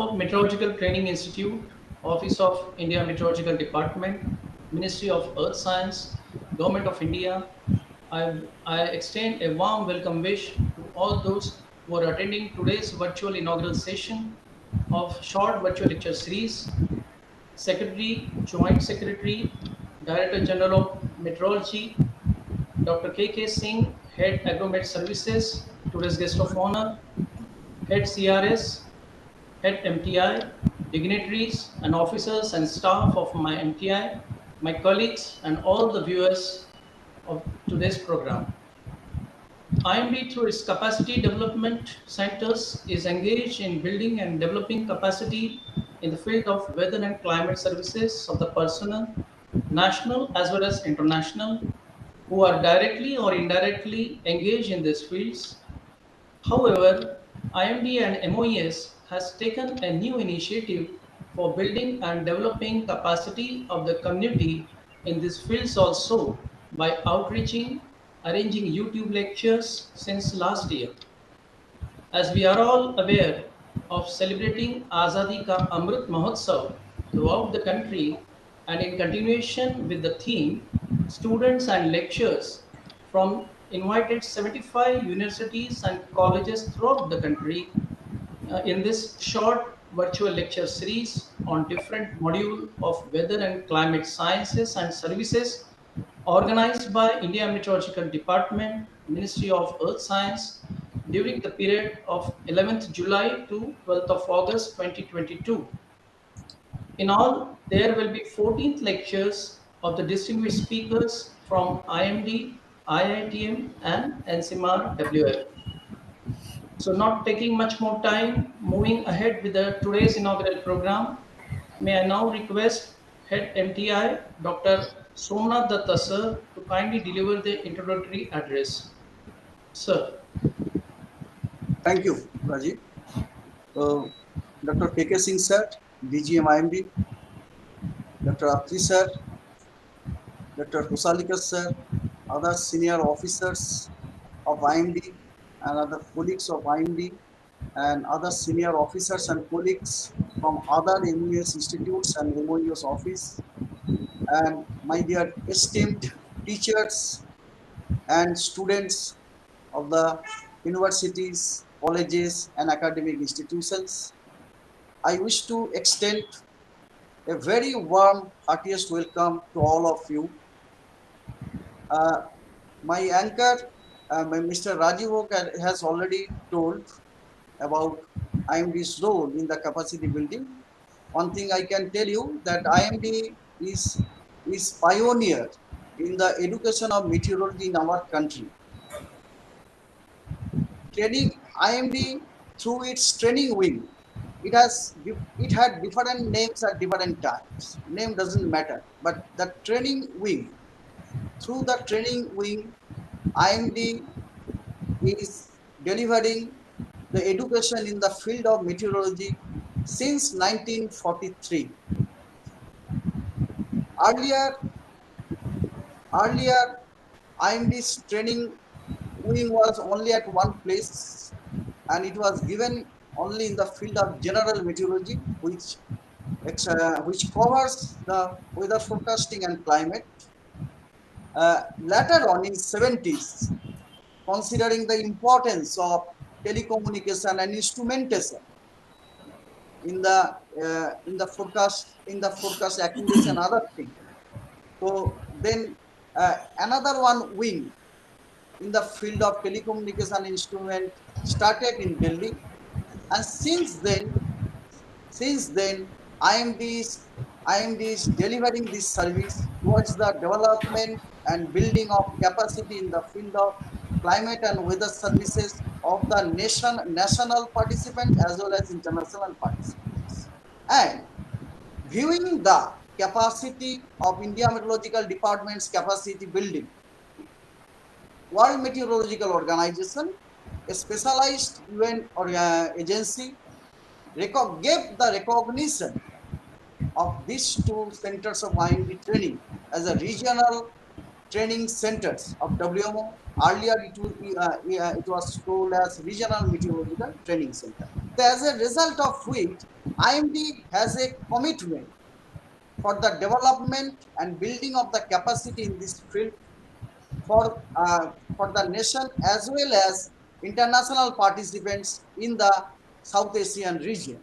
of Meteorological Training Institute, Office of India Meteorological Department, Ministry of Earth Science, Government of India, I extend a warm welcome wish to all those who are attending today's virtual inaugural session of short virtual lecture series. Secretary, Joint Secretary, Director General of Meteorology, Dr. K. Singh, Head Agromet Services, today's guest of honor, Head CRS, Head MTI, dignitaries and officers and staff of my MTI, my colleagues, and all the viewers of today's program. IMD, through its capacity development centers, is engaged in building and developing capacity in the field of weather and climate services of the personnel, national as well as international, who are directly or indirectly engaged in these fields. However, IMD and MOES has taken a new initiative for building and developing capacity of the community in these fields also by outreaching, arranging YouTube lectures since last year. As we are all aware of celebrating Azadi Ka Amrit Mahotsav throughout the country and in continuation with the theme, students and lecturers from invited 75 universities and colleges throughout the country in this short virtual lecture series on different module of weather and climate sciences and services organized by India Meteorological Department, Ministry of Earth Science during the period of 11th July to 12th of August 2022. In all, there will be 14th lectures of the distinguished speakers from IMD, IITM, and NCMR WF. So, not taking much more time, moving ahead with today's inaugural program, may I now request Head MTI, Dr. Somnath Datta sir, to kindly deliver the introductory address. Sir. Thank you, Rajiv. Dr. K. Singh sir, DGM IMD, Dr. Apri sir, Dr. Kusalikas sir, other senior officers of IMD and other colleagues of IMD and other senior officers and colleagues from other MUS institutes and MOUS office, and my dear esteemed teachers and students of the universities, colleges, and academic institutions. I wish to extend a very warm, heartiest welcome to all of you. My anchor, Mr. Rajiv has already told about IMD's role in the capacity building. One thing I can tell you that IMD is pioneer in the education of meteorology in our country. Training IMD through its training wing, it had different names at different times. Name doesn't matter, but the training wing, through the training wing, IMD is delivering the education in the field of meteorology since 1943. Earlier, IMD's training wing was only at one place, and it was given only in the field of general meteorology, which covers the weather forecasting and climate. Later on in 70s, considering the importance of telecommunication and instrumentation in the forecast accuracy and other things. So then another one wing in the field of telecommunication instrument started in Delhi, and since then IMD is delivering this service towards the development and building of capacity in the field of climate and weather services of the national participant as well as international participants. And viewing the capacity of India Meteorological Department's capacity building, World Meteorological Organization, a specialized UN agency, gave the recognition of these two centers of IMD training as a regional training centers of WMO. Earlier, it was told as Regional Meteorological Training Center. as a result of which IMD has a commitment for the development and building of the capacity in this field for the nation as well as international participants in the South Asian region.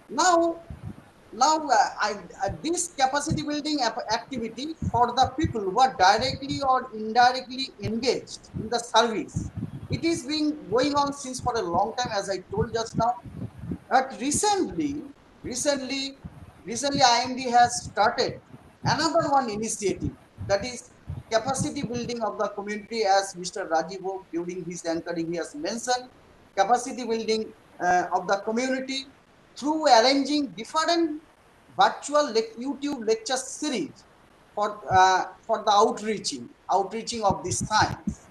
Now, this capacity building activity for the people who are directly or indirectly engaged in the service, it is being going on since for a long time, as I told just now. But recently, recently, IMD has started another one initiative, that is capacity building of the community, as Mr. Rajiv during his anchoring he has mentioned capacity building of the community through arranging different virtual YouTube lecture series for the outreaching of this science.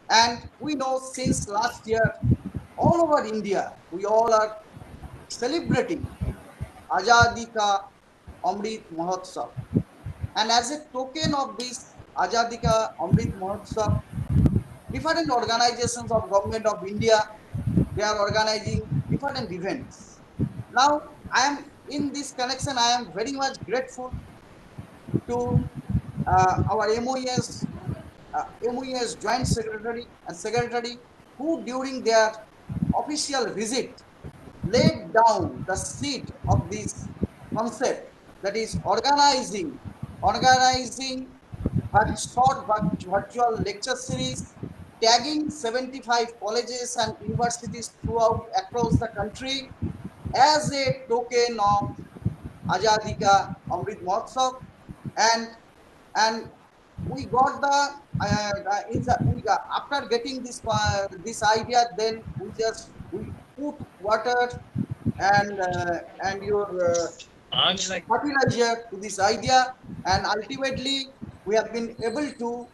And we know since last year, all over India, we all are celebrating Azadi Ka Amrit Mahotsav. And as a token of this Azadi Ka Amrit Mahotsav, different organizations of government of India, they are organizing different events. Now, I am in this connection, I am very much grateful to our MOES Joint Secretary and Secretary, who during their official visit laid down the seed of this concept, that is organizing short virtual lecture series, tagging 75 colleges and universities throughout across the country as a token of Azadi Ka Amrit Mahotsav. and and we got we got, after getting this idea, then we put water and your fertilizer to this idea, and ultimately we have been able to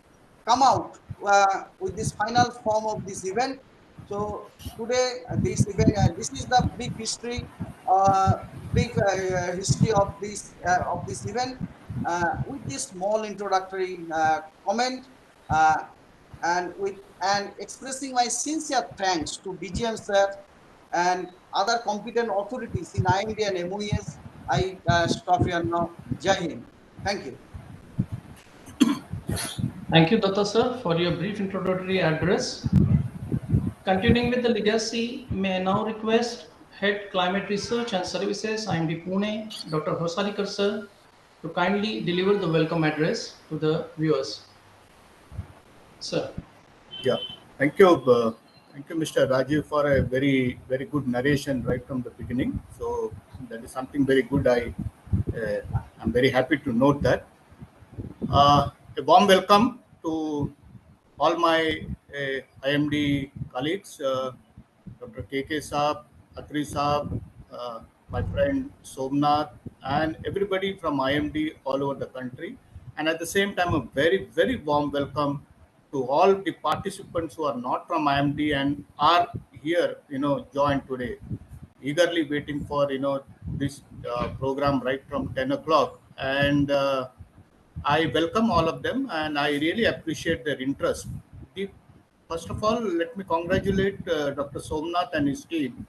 come out with this final form of this event. So today, this is the uh, big history of this event. With this small introductory comment, uh, and expressing my sincere thanks to DGM sir and other competent authorities in IMD and MOES, I stop here now. Jai Hind. Thank you. Thank you, Datta sir, for your brief introductory address. Continuing with the legacy, may I now request Head Climate Research and Services, IMD Pune, Dr. Hosalikar sir, to kindly deliver the welcome address to the viewers. Sir. Yeah, thank you, Mr. Rajiv, for a very good narration right from the beginning. So that is something very good. I'm very happy to note that. A warm welcome to all my IMD colleagues, Dr. KK Saab, Atri Saab, my friend Somnath, and everybody from IMD all over the country. And at the same time, a very warm welcome to all the participants who are not from IMD and are here, joined today, eagerly waiting for, this program right from 10 o'clock. And I welcome all of them and I really appreciate their interest. The, First of all, let me congratulate Dr. Somnath and his team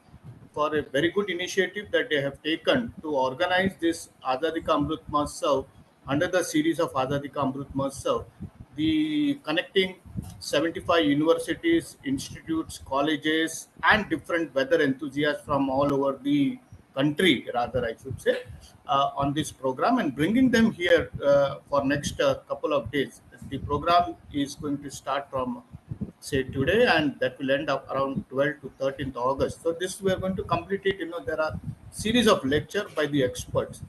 for a very good initiative that they have taken to organize this Azadi Ka Amrit Mahotsav under the series of Azadi Ka Amrit Mahotsav, the connecting 75 universities, institutes, colleges, and different weather enthusiasts from all over the country, rather I should say, on this program and bringing them here for next couple of days. The program is going to start from say today and that will end up around 12 to 13th August. So this we are going to complete it. There are series of lecture by the experts.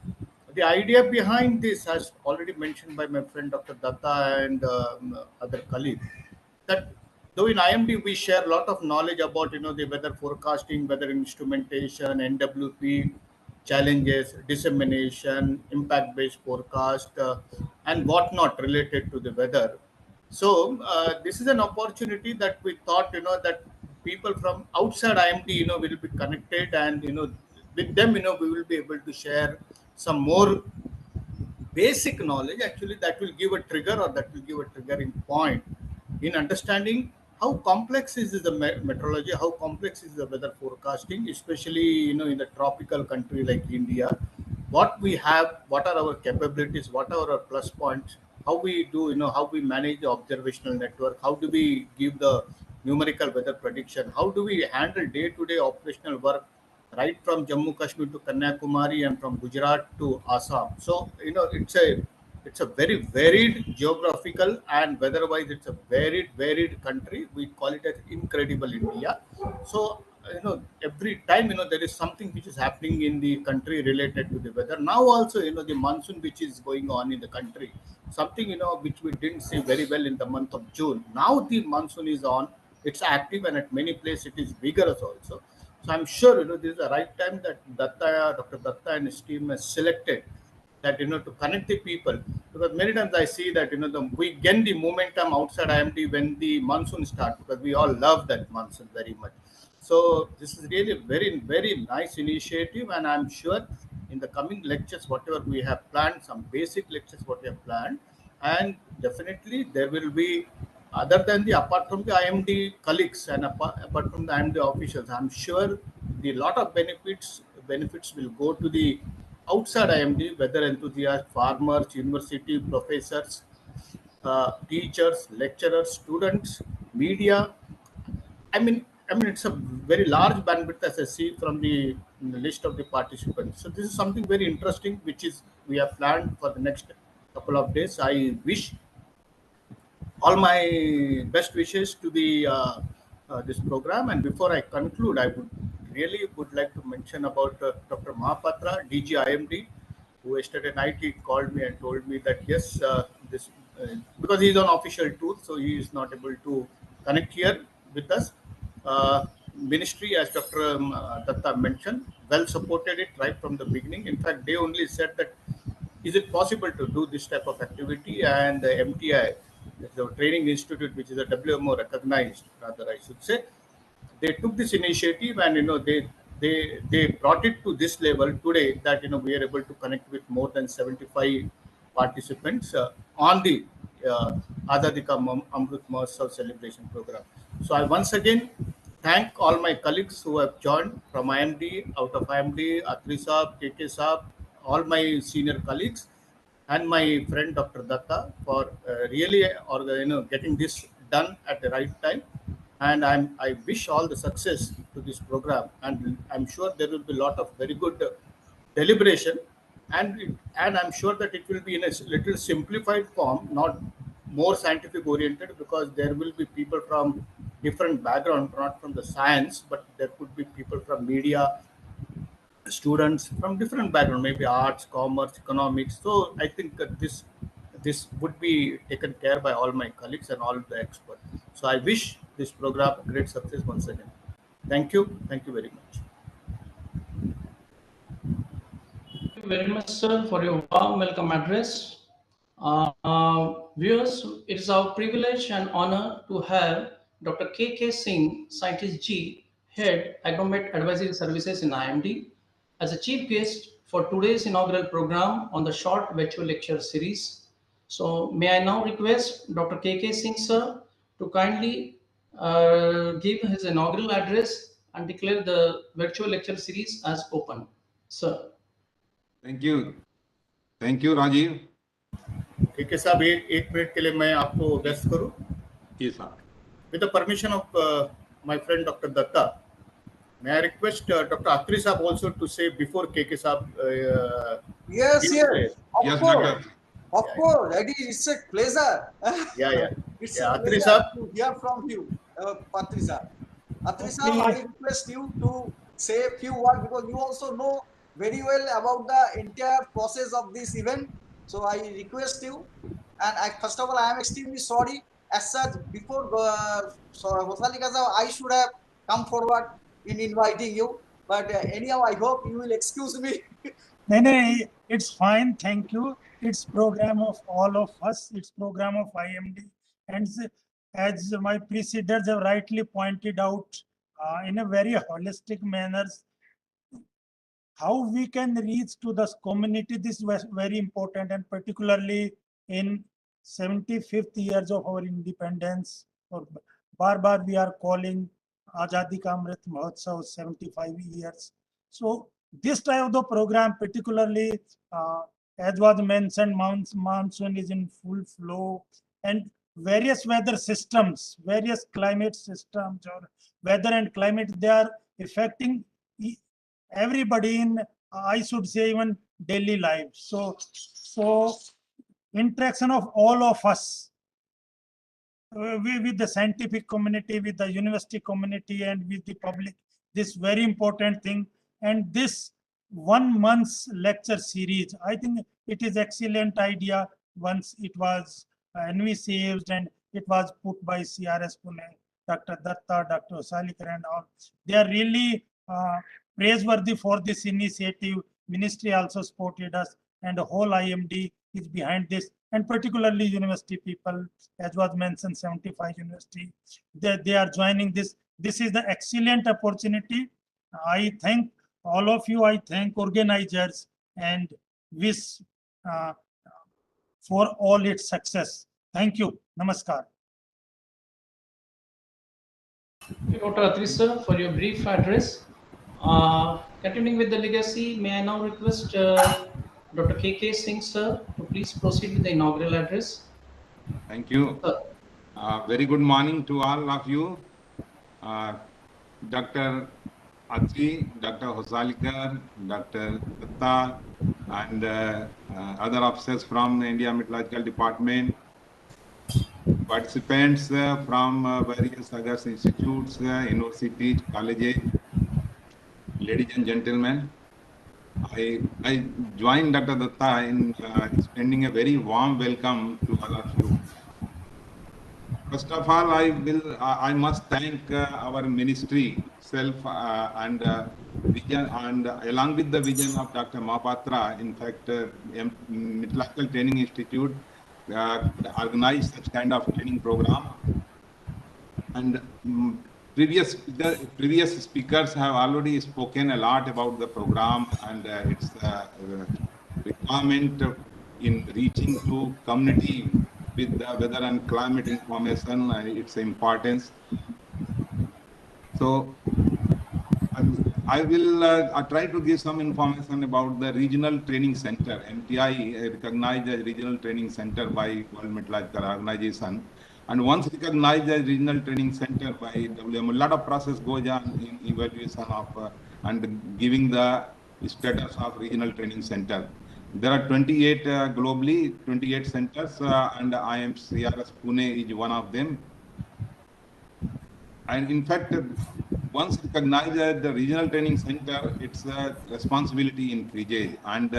The idea behind this, as already mentioned by my friend Dr. Datta and other colleagues, that though in IMD we share a lot of knowledge about the weather forecasting, weather instrumentation, NWP challenges, dissemination, impact-based forecast, and whatnot related to the weather. So this is an opportunity that we thought that people from outside IMD will be connected and with them we will be able to share some more basic knowledge actually that will give a trigger or that will give a triggering point in understanding how complex is the meteorology, how complex is the weather forecasting, especially in the tropical country like India. What we have, what are our capabilities, what are our plus points, how we do, how we manage the observational network, how do we give the numerical weather prediction, how do we handle day-to-day operational work right from Jammu Kashmir to Kanyakumari and from Gujarat to Assam. So it's a very varied geographical and weather-wise. It's a varied country. We call it as incredible India. So every time there is something which is happening in the country related to the weather. Now also the monsoon which is going on in the country, something which we didn't see very well in the month of June. Now the monsoon is on, it's active, and at many places it is vigorous also. So I'm sure this is the right time that Dr. Datta and his team has selected, that to connect the people, because many times I see that we gain the momentum outside IMD when the monsoon starts, because we all love that monsoon very much. So this is really a very nice initiative, and I'm sure in the coming lectures, whatever we have planned, some basic lectures what we have planned, and definitely there will be, other than the apart from the IMD colleagues and apart from the IMD officials, I'm sure the lot of benefits will go to the outside IMD, weather enthusiasts, farmers, university professors, teachers, lecturers, students, media. I mean, it's a very large bandwidth as I see from the list of the participants. So this is something very interesting, which is we have planned for the next couple of days. I wish all my best wishes to the this program. And before I conclude, I would like to mention about Dr. Mahapatra, DG IMD, who yesterday night he called me and told me that yes, this because he is on official tour, so he is not able to connect here with us. Ministry, as Dr. Datta mentioned, well supported it right from the beginning. In fact, they only said that is it possible to do this type of activity, and the MTI, the training institute, which is a WMO recognized, rather I should say, they took this initiative, and they brought it to this level today, that we are able to connect with more than 75 participants on the uh, Azadi Ka Amrit Mahotsav celebration program. So I once again thank all my colleagues who have joined from IMD, out of IMD, Atri Saab, KK Saab, all my senior colleagues, and my friend Dr. Datta for really getting this done at the right time. And I wish all the success to this program, and I'm sure there will be a lot of very good deliberation, and I'm sure that it will be in a little simplified form, not more scientific oriented, because there will be people from different background, not from the science, but there could be people from media, students from different background, maybe arts, commerce, economics. So I think that this would be taken care by all my colleagues and all the experts. So I wish this program great success once again. Thank you very much. Thank you very much, sir, for your warm welcome address. Viewers, it is our privilege and honor to have Dr. K.K. Singh, Scientist G, Head Agromet Advisory Services in IMD, as a chief guest for today's inaugural program on the short virtual lecture series. So, may I now request Dr. K.K. Singh, sir, to kindly give his inaugural address and declare the virtual lecture series as open. Sir. Thank you thank you Rajiv ठीक है साहब, एक minute के लिए मैं आपको व्यस्त करूं जी साहब with the permission of my friend Dr. Datta. May I request Dr. Atri Saab also to say before KK Saab? Yes, gives yes, the- of yes course. Doctor Of course, that is, it's a pleasure. yeah. It's Yeah, a Atri pleasure Saab. to hear from you, Patrisa. Patrisa, Okay. I request you to say a few words, because you also know very well about the entire process of this event. So I request you, and first of all, I am extremely sorry. As such, before Hosalika, I should have come forward in inviting you. But anyhow, I hope you will excuse me. No, it's fine. Thank you. It's program of all of us. It's program of IMD. And as my preceders have rightly pointed out, in a very holistic manner, how we can reach to this community, this was very important, and particularly in 75th years of our independence, or bar we are calling Azadi Ka Amrit Mahotsav 75 years. So this type of the program, particularly as was mentioned, monsoon is in full flow, and various weather systems, various climate systems or weather and climate, they are affecting everybody in, I should say, even daily life. So interaction of all of us with the scientific community, with the university community, and with the public, this very important thing. And this 1 month's lecture series, I think it is excellent idea. Once it was envisaged and it was put by CRS Pune, Dr. Datta, Dr. Salikar, and all. They are really praiseworthy for this initiative. Ministry also supported us, and the whole IMD is behind this, and particularly university people, as was mentioned, 75 university, they are joining this. This is the excellent opportunity. I thank all of you. I thank organizers and wish for all its success. Thank you. Namaskar. Thank you, Dr. Atri sir, for your brief address. Continuing with the legacy, may I now request Dr. K.K. Singh sir to please proceed with the inaugural address. Thank you. Sir. Very good morning to all of you. Dr. Atri, Dr. Hosalikar, Dr. Datta, and other officers from the India Meteorological Department, participants from various other institutes, universities, colleges, ladies and gentlemen. I joined Dr. Datta in extending a very warm welcome to all of you. First of all, I must thank our ministry self and vision, and along with the vision of Dr. Mahapatra. In fact, Meteorological Training Institute organized such kind of training program. And previous speakers have already spoken a lot about the program and its requirement in reaching to community with the weather and climate information and its importance. So I will try to give some information about the Regional Training Center. MTI recognized as Regional Training Center by World Meteorological Organization. And once recognized as Regional Training Center by WM, a lot of process goes on in evaluation of and giving the status of Regional Training Center. There are 28 globally, 28 centers, and CRS Pune is one of them. And in fact, once recognized as the Regional Training Center, its responsibility increases and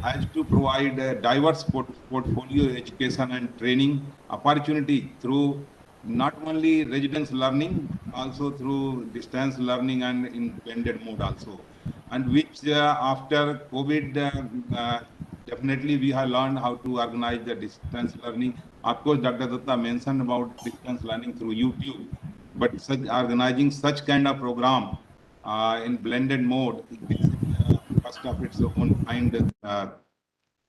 has to provide a diverse portfolio education and training opportunity through not only residence learning, also through distance learning and in blended mode also. And which after COVID, definitely we have learned how to organize the distance learning. Of course, Dr. Datta mentioned about distance learning through YouTube, but organizing such kind of program in blended mode, this is first of its own kind.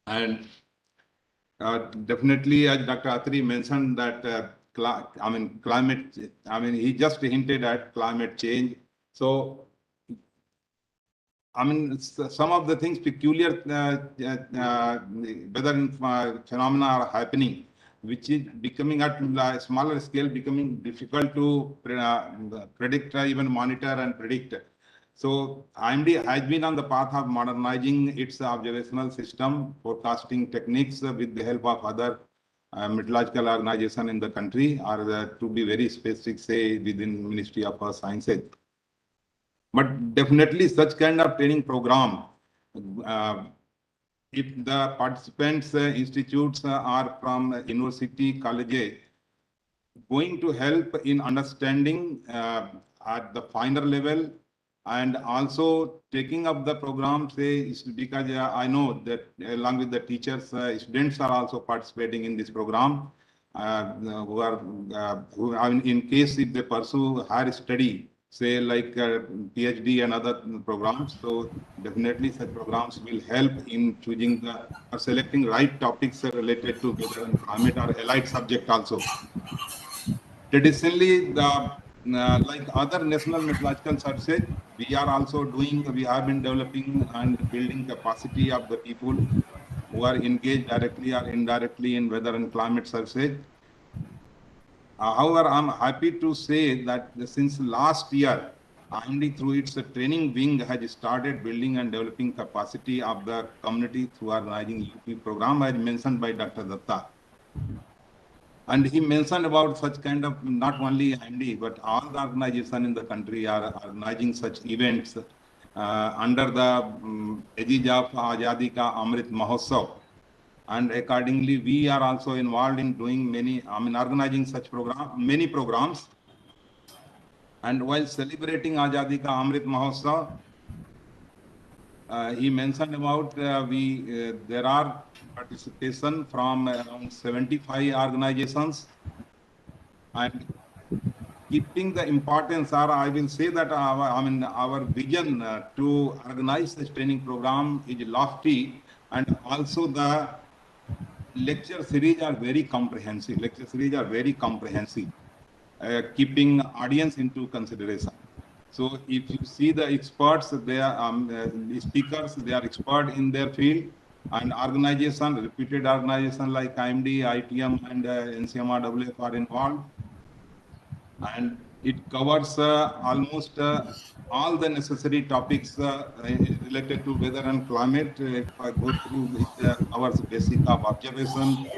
And definitely, as Dr. Atri mentioned that, climate, he just hinted at climate change. So, some of the things peculiar weather phenomena are happening, which is becoming at a smaller scale, becoming difficult to predict, even monitor and predict. So IMD has been on the path of modernizing its observational system, forecasting techniques with the help of other meteorological organizations in the country, or to be very specific, say within Ministry of Earth Sciences. But definitely such kind of training program, if the participants institutes are from university, colleges, going to help in understanding at the finer level, and also taking up the program, say, because I know that along with the teachers, students are also participating in this program, who are in case if they pursue higher study, say like PhD and other programs. So definitely such programs will help in choosing the or selecting right topics related to weather and climate or allied subject also. Traditionally, like other national meteorological services, we have been developing and building capacity of the people who are engaged directly or indirectly in weather and climate services. However, I'm happy to say that since last year, IMD through its training wing has started building and developing capacity of the community through organizing UP program, as mentioned by Dr. Datta. And he mentioned about such kind of, not only IMD, but all the organizations in the country are organizing such events under the aegis of Azadi Ka Amrit Mahotsav. And accordingly, we are also involved in doing organizing such many programs. And while celebrating Azadi Ka Amrit Mahotsav, he mentioned about there are participation from around 75 organizations, and keeping the importance, or I will say that our vision to organize this training program is lofty, and also the lecture series are very comprehensive. Keeping audience into consideration. So if you see the experts, they are the speakers, they are expert in their field, and reputed organization like IMD, ITM, and NCMRWF are involved. And it covers almost all the necessary topics related to weather and climate. If I go through, it covers basic of observation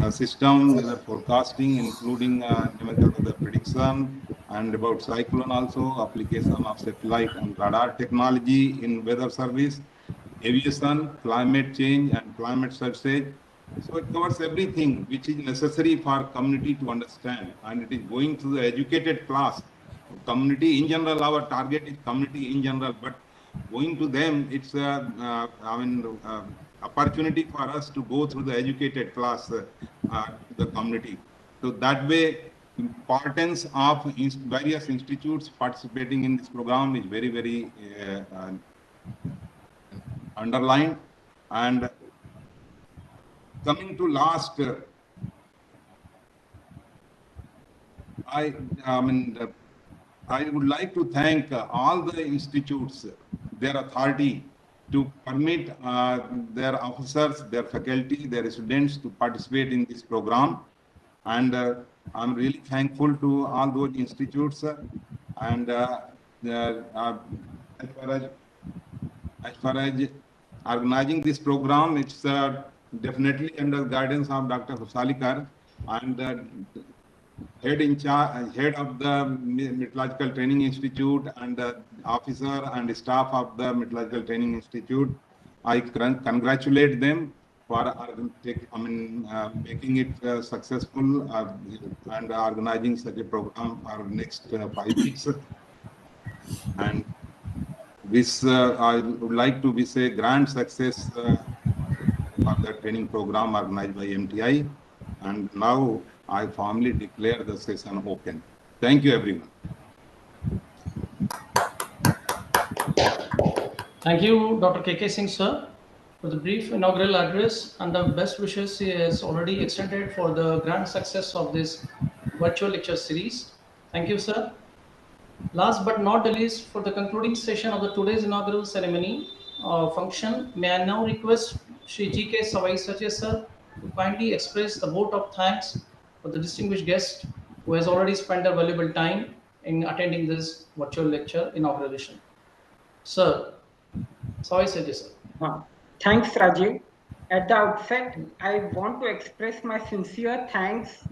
system, weather forecasting, including numerical weather prediction, and about cyclone also, application of satellite and radar technology in weather service, aviation, climate change, and climate services. So it covers everything which is necessary for community to understand, and it is going to the educated class. Community in general, our target is community in general, but going to them, it's opportunity for us to go through the educated class to the community. So that way, importance of various institutes participating in this program is very, very underlined. And coming to last, I would like to thank all the institutes, their authority to permit their officers, their faculty, their students to participate in this program. And I'm really thankful to all those institutes. And as far as organizing this program, it's definitely under guidance of Dr. Husalikar, and head of the Meteorological Training Institute, and officer and staff of the Meteorological Training Institute. I congratulate them for making it successful and organizing such a program for next 5 weeks. And this I would like to wish a grand success for the training program organized by MTI. And now I formally declare the session open. Thank you, everyone. Thank you, Dr. KK Singh, sir, for the brief inaugural address, and the best wishes he has already extended for the grand success of this virtual lecture series. Thank you, sir. Last but not the least, for the concluding session of the today's inaugural ceremony function, may I now request Shri G.K. Savai Satya, sir, to kindly express the vote of thanks for the distinguished guest who has already spent a valuable time in attending this virtual lecture inauguration. Sir, Savai Satya, sir. Thanks, Rajiv. At the outset, I want to express my sincere thanks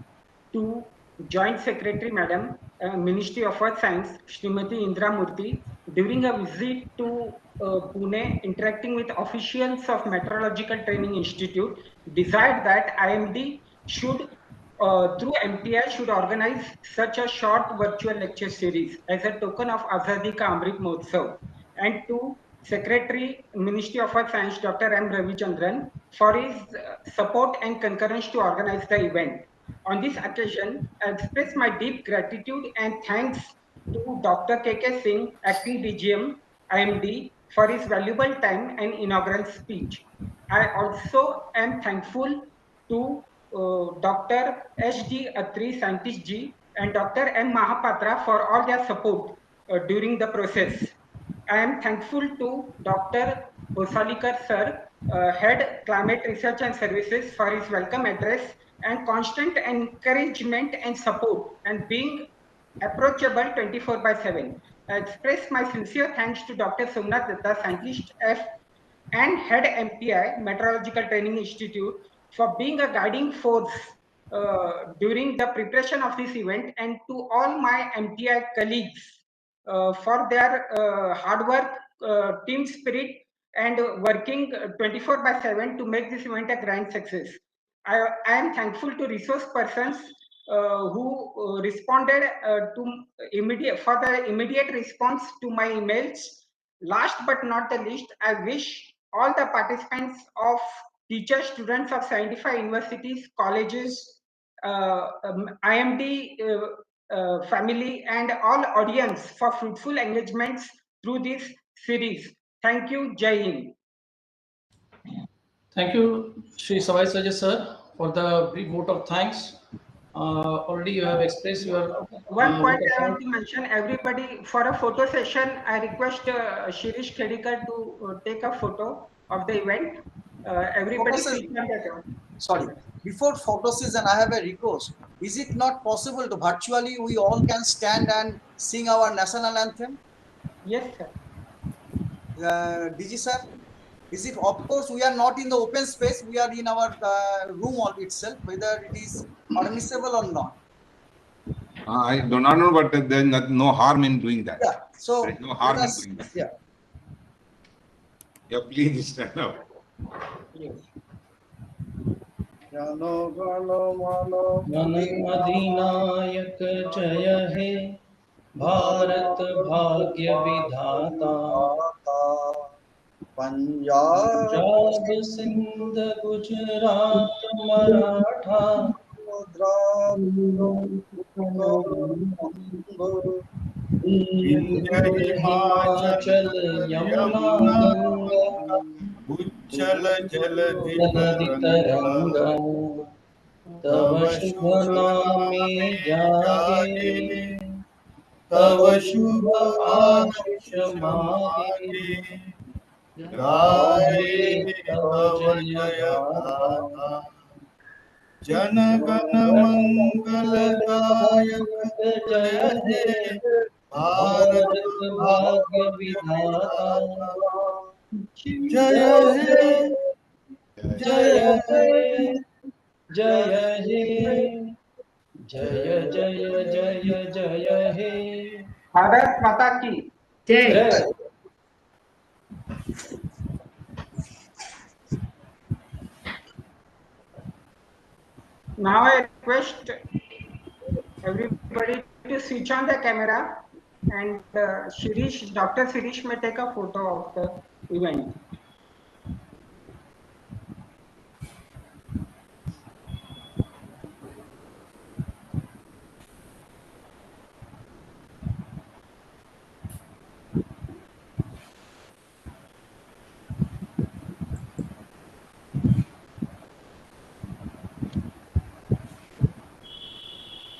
to Joint Secretary Madam, Ministry of Earth Science, Srimati Indra Murthy, during a visit to Pune, interacting with officials of Meteorological Training Institute, desired that IMD should, through MTI, should organize such a short virtual lecture series as a token of Azadi Ka Amrit Mahotsav, and to Secretary, Ministry of Earth Science, Dr. M. Ravichandran, for his support and concurrence to organize the event. On this occasion, I express my deep gratitude and thanks to Dr. KK Singh, Acting DGM, IMD, for his valuable time and inaugural speech. I also am thankful to Dr. H.D. Atri, Scientist G, and Dr. M. Mahapatra for all their support during the process. I am thankful to Dr. Hosalikar sir, Head Climate Research and Services, for his welcome address and constant encouragement and support, and being approachable 24/7. I express my sincere thanks to Dr. Somnath Datta, Scientist F and Head MTI, Meteorological Training Institute, for being a guiding force during the preparation of this event, and to all my MTI colleagues for their hard work, team spirit, and working 24/7 to make this event a grand success. I am thankful to resource persons who responded to immediate for the immediate response to my emails. Last but not the least, I wish all the participants of teachers, students of 75 universities, colleges, IMD family, and all audience for fruitful engagements through this series. Thank you. Jai Hind. Thank you, Sri Savai Sajja sir, for the brief vote of thanks. Already you have expressed your One point vote of I want thanks. to mention, everybody, for a photo session, I request Shirish Khedikar to take a photo of the event. Photo Everybody session, switch on that. sorry, before photo session, I have a request. Is it not possible to virtually we all can stand and sing our national anthem? Yes, sir. DG sir, is it, of course we are not in the open space, we are in our room all itself, whether it is permissible or not. I do not know, but there is no harm in doing that. Yeah, so There is no let harm in us, doing that. yeah. Yeah, please stand up. Yes. Jano gano mano मन अधिनायक जय हे भारत भाग्य विधाता पंजाब पंजाब सिंध गुजरात मराठा विंध्य हिमाचल हिमाचल यमुना यमुना गंगा उच्चल जलधि नदी तरंगा तरंगा तव तव शुभ शुभ नामे नामे जागे जागे तव तव शुभ शुभ आशीष आशीष मागे मागे गाहे गाये तव तव जय जय गाथा गाथा जन गण मंगल गायक गायक जय हे भारत भारत भाग्य भाग्य विधाता विधाता जय जय हे जय जय हे जय हे जय जय जय जय हे Bharat Mata ki. जय। Now I request everybody to switch on the camera, and Shirish, Dr. Shirish may take a photo of the event.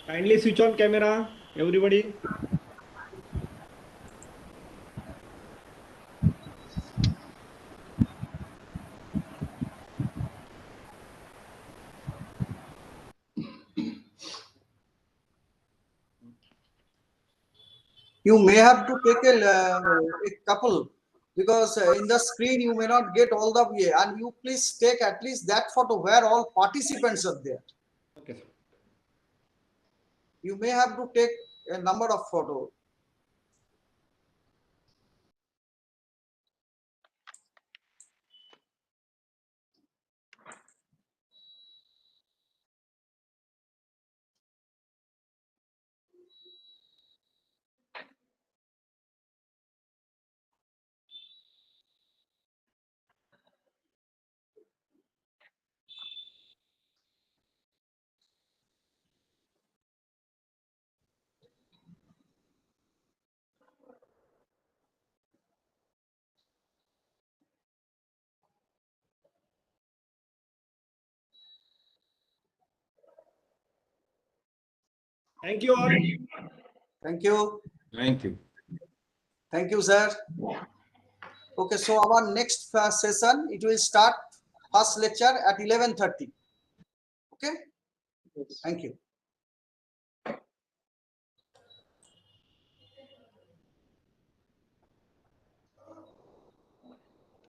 Kindly switch on camera, everybody. You may have to take a couple, because in the screen you may not get all the way, and you please take at least that photo where all participants are there. Okay, sir. You may have to take a number of photos. Thank you all. Thank you. Thank you. Thank you, sir. Okay, so our next session, it will start first lecture at 11:30. Okay, thank you.